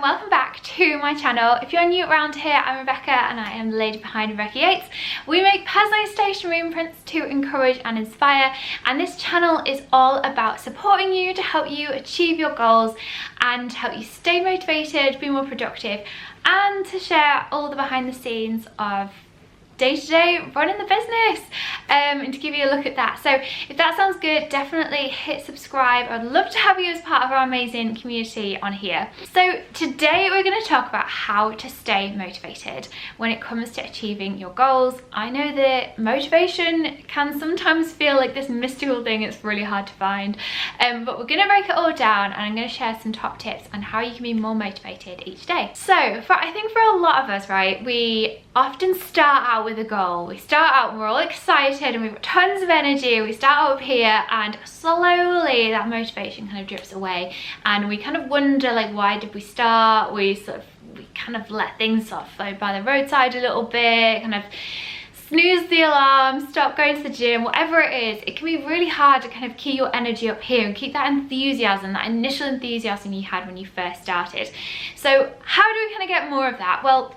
and welcome back to my channel. If you're new around here, I'm Rebecca and I am the lady behind Rebecca Yates. We make personalised stationery imprints to encourage and inspire, and this channel is all about supporting you to help you achieve your goals and help you stay motivated, be more productive, and to share all the behind the scenes of day-to-day running the business, and to give you a look at that. So if that sounds good, definitely hit subscribe. I'd love to have you as part of our amazing community on here. So today we're going to talk about how to stay motivated when it comes to achieving your goals. I know that motivation can sometimes feel like this mystical thing, it's really hard to find, but we're going to break it all down and I'm going to share some top tips on how you can be more motivated each day. So I think for a lot of us, right, we often start out with a goal. We start out and we're all excited and we've got tons of energy. We start up here and slowly that motivation kind of drips away and we kind of wonder, like, why did we start? We kind of let things sort of flow by the roadside a little bit, kind of snooze the alarm, stop going to the gym, whatever it is. It can be really hard to kind of keep your energy up here and keep that enthusiasm, that initial enthusiasm you had when you first started. So how do we kind of get more of that? Well,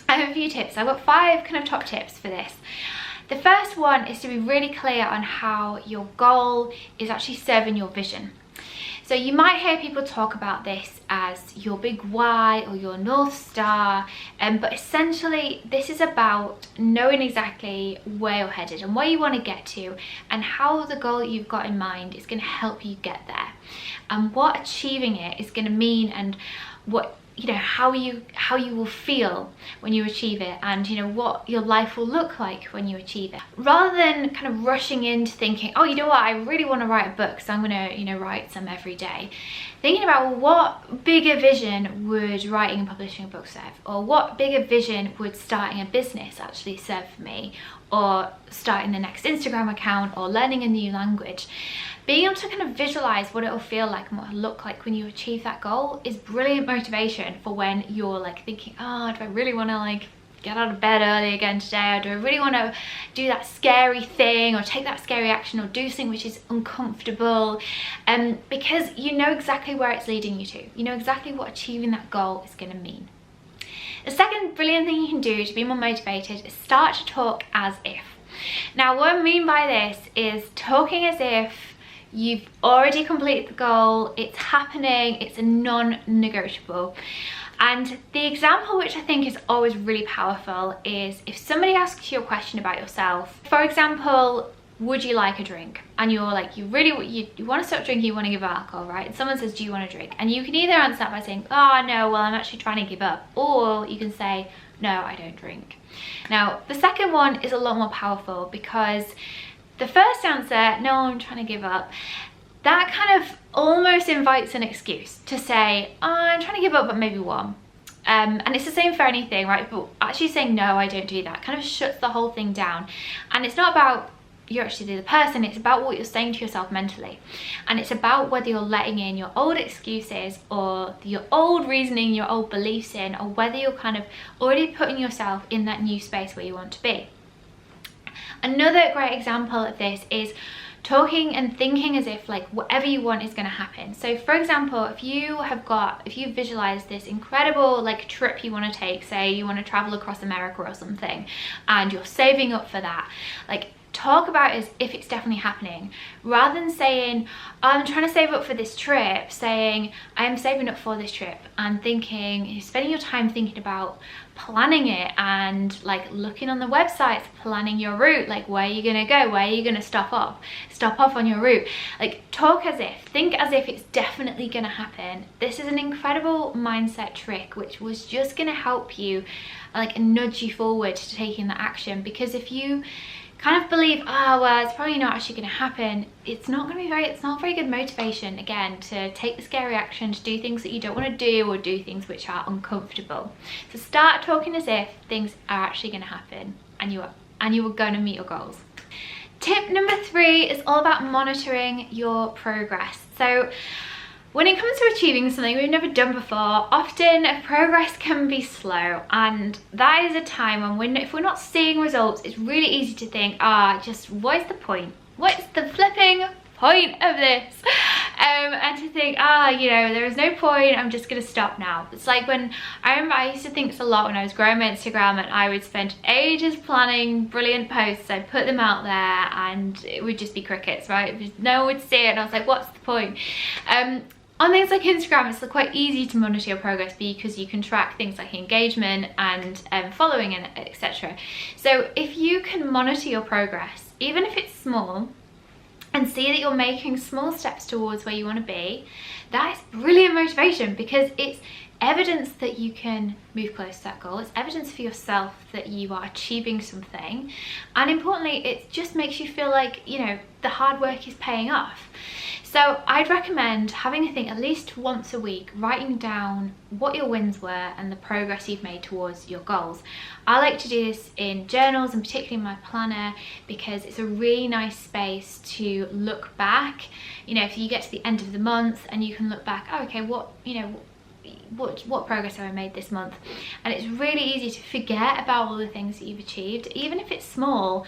I have a few tips. I've got 5 kind of top tips for this. The first one is to be really clear on how your goal is actually serving your vision. So you might hear people talk about this as your big why or your North Star, but essentially this is about knowing exactly where you're headed and where you want to get to, and how the goal that you've got in mind is going to help you get there, and what achieving it is going to mean, and what, you know, how you will feel when you achieve it, and you know what your life will look like when you achieve it, rather than kind of rushing into thinking, oh, you know what, I really want to write a book, so I'm gonna, you know, write some every day. Thinking about, well, what bigger vision would writing and publishing a book serve, or what bigger vision would starting a business actually serve for me, or starting the next Instagram account, or learning a new language. Being able to kind of visualize what it'll feel like and what it'll look like when you achieve that goal is brilliant motivation for when you're like thinking, oh, do I really want to like get out of bed early again today, or do I really want to do that scary thing, or take that scary action, or do something which is uncomfortable, because you know exactly where it's leading you to. You know exactly what achieving that goal is going to mean. The second brilliant thing you can do to be more motivated is start to talk as if. Now, what I mean by this is talking as if you've already completed the goal, it's happening, it's a non-negotiable. And the example which I think is always really powerful is if somebody asks you a question about yourself. For example, would you like a drink? And you're like, you want to stop drinking, you want to give up alcohol, right? And someone says, do you want a drink? And you can either answer that by saying, oh no, well, I'm actually trying to give up. Or you can say, no, I don't drink. Now, the second one is a lot more powerful, because the first answer, no, I'm trying to give up, that kind of almost invites an excuse to say, oh, I'm trying to give up, but maybe one. And it's the same for anything, right? But actually saying, no, I don't do that, kind of shuts the whole thing down. And it's not about you're actually the person, it's about what you're saying to yourself mentally. And it's about whether you're letting in your old excuses, or your old reasoning, your old beliefs in, or whether you're kind of already putting yourself in that new space where you want to be. Another great example of this is talking and thinking as if like whatever you want is going to happen. So for example, if you visualize this incredible like trip you want to take, say you want to travel across America or something, and you're saving up for that, like talk about it as if it's definitely happening, rather than saying, I'm trying to save up for this trip, saying I am saving up for this trip, and thinking, spending your time thinking about planning it, and like looking on the websites, planning your route, like where you're gonna go, where you're gonna stop off on your route. Like talk as if, think as if it's definitely gonna happen. This is an incredible mindset trick which was just gonna help you like nudge you forward to taking that action, because if you kind of believe, oh well, it's probably not actually going to happen, it's not very good motivation, again, to take the scary action, to do things that you don't want to do, or do things which are uncomfortable. So start talking as if things are actually going to happen, and you are going to meet your goals. Tip number 3 is all about monitoring your progress. So when it comes to achieving something we've never done before, often progress can be slow, and that is a time when if we're not seeing results, it's really easy to think, just what is the point? What's the flipping point of this? And to think, you know, there is no point, I'm just gonna stop now. It's like when, I remember I used to think this a lot when I was growing my Instagram, and I would spend ages planning brilliant posts. I'd put them out there and it would just be crickets, right? No one would see it, and I was like, what's the point? On things like Instagram, it's quite easy to monitor your progress because you can track things like engagement and following and etc. So if you can monitor your progress, even if it's small, and see that you're making small steps towards where you want to be, that is brilliant motivation, because it's evidence that you can move close to that goal. It's evidence for yourself that you are achieving something, and importantly, it just makes you feel like, you know, the hard work is paying off. So I'd recommend having a think at least once a week, writing down what your wins were and the progress you've made towards your goals. I like to do this in journals, and particularly in my planner, because it's a really nice space to look back. You know, if you get to the end of the month and you can look back, oh, okay, what progress have I made this month? And it's really easy to forget about all the things that you've achieved, even if it's small.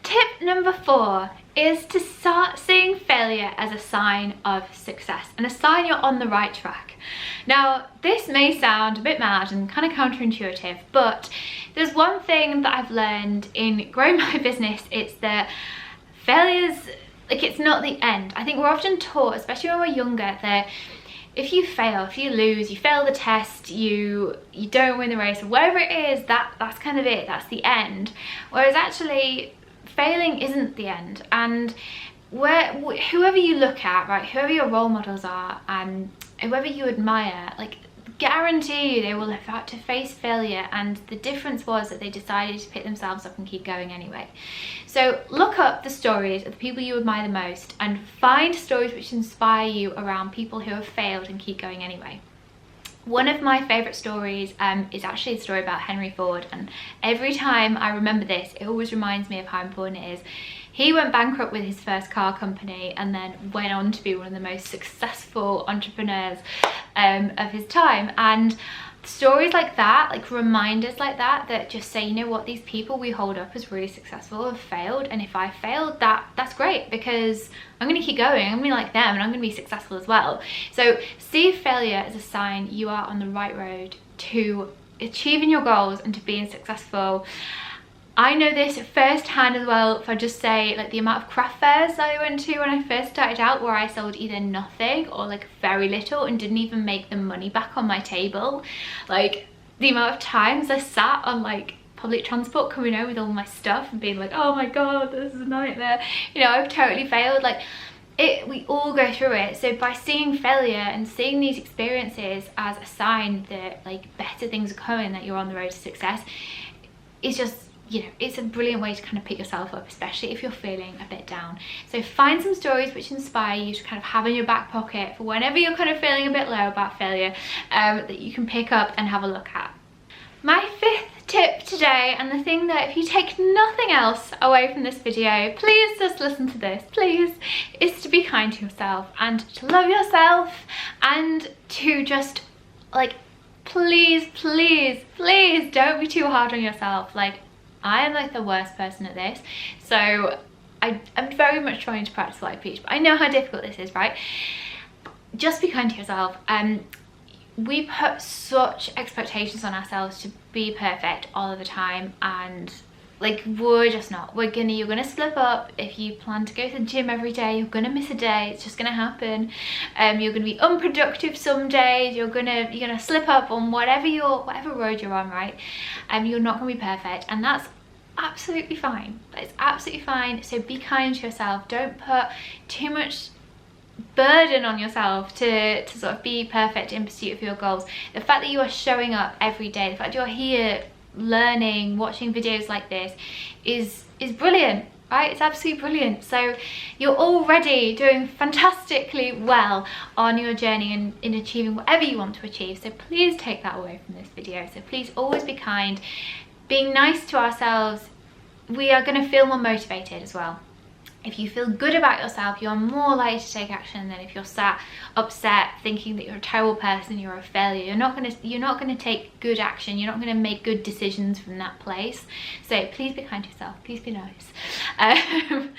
Tip number 4 is to start seeing failure as a sign of success and a sign you're on the right track. Now, this may sound a bit mad and kind of counterintuitive, but there's one thing that I've learned in growing my business. It's that failures, like, it's not the end. I think we're often taught, especially when we're younger, that if you fail, if you lose, you fail the test, you don't win the race, or whatever it is, that's kind of it, that's the end. Whereas actually, failing isn't the end. And whoever you look at, right, whoever your role models are, and whoever you admire, like, guarantee you they will have had to face failure, and the difference was that they decided to pick themselves up and keep going anyway. So look up the stories of the people you admire the most, and find stories which inspire you around people who have failed and keep going anyway. One of my favourite stories is actually a story about Henry Ford, and every time I remember this, it always reminds me of how important it is. He went bankrupt with his first car company and then went on to be one of the most successful entrepreneurs of his time. And stories like that, like reminders like that, that just say, you know what, these people we hold up as really successful have failed, and if I failed, that's great, because I'm going to keep going, I'm going to be like them, and I'm going to be successful as well. So see failure as a sign you are on the right road to achieving your goals and to being successful. I know this firsthand as well. If I just say, like, the amount of craft fairs I went to when I first started out, where I sold either nothing or like very little and didn't even make the money back on my table. Like, the amount of times I sat on like public transport coming home with all my stuff and being like, oh my god, this is a nightmare, you know, I've totally failed. Like, we all go through it. So by seeing failure and seeing these experiences as a sign that like better things are coming, that you're on the road to success, it's just, you know, it's a brilliant way to kind of pick yourself up, especially if you're feeling a bit down. So find some stories which inspire you to kind of have in your back pocket for whenever you're kind of feeling a bit low about failure, that you can pick up and have a look at. My 5th tip today, and the thing that if you take nothing else away from this video, please just listen to this, please, is to be kind to yourself and to love yourself, and to just, like, please don't be too hard on yourself. Like, I am like the worst person at this, so I'm very much trying to practice what I preach, but I know how difficult this is, right? Just be kind to yourself. We put such expectations on ourselves to be perfect all of the time, and like, we're just not. You're gonna slip up. If you plan to go to the gym every day, you're gonna miss a day. It's just gonna happen. You're gonna be unproductive some days. You're gonna slip up on whatever road you're on, right? You're not gonna be perfect, and that's absolutely fine. It's absolutely fine. So be kind to yourself. Don't put too much burden on yourself to sort of be perfect in pursuit of your goals. The fact that you are showing up every day, the fact you're here learning, watching videos like this is brilliant, right? It's absolutely brilliant. So you're already doing fantastically well on your journey in achieving whatever you want to achieve. So please take that away from this video. So please always be kind. Being nice to ourselves, we are going to feel more motivated as well. If you feel good about yourself, you are more likely to take action than if you're sat upset thinking that you're a terrible person, you're a failure. You're not gonna take good action. You're not gonna make good decisions from that place. So please be kind to yourself. Please be nice. And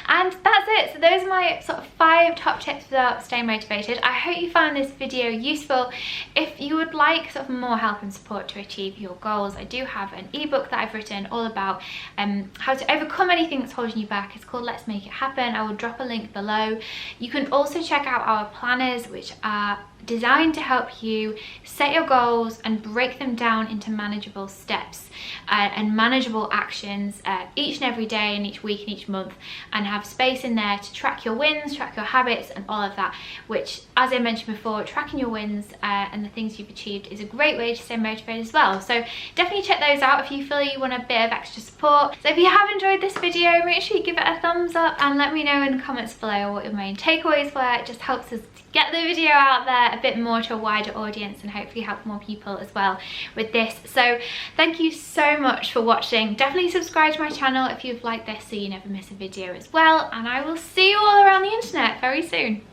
that's it. So those are my sort of 5 top tips for staying motivated. I hope you found this video useful. If you would like sort of more help and support to achieve your goals, I do have an ebook that I've written all about how to overcome anything that's holding you back. It's called Let's Make It Happen. I will drop a link below. You can also check out our planners, which are designed to help you set your goals and break them down into manageable steps and manageable actions each and every day and each week and each month, and have space in there to track your wins, track your habits and all of that, which, as I mentioned before, tracking your wins and the things you've achieved is a great way to stay motivated as well. So definitely check those out if you feel you want a bit of extra support. So if you have enjoyed this video, make sure you give it a thumbs up and let me know in the comments below what your main takeaways were. It just helps us to get the video out there a bit more to a wider audience and hopefully help more people as well with this. So thank you so much for watching. Definitely subscribe to my channel if you've liked this so you never miss a video as well, and I will see you all around the internet very soon.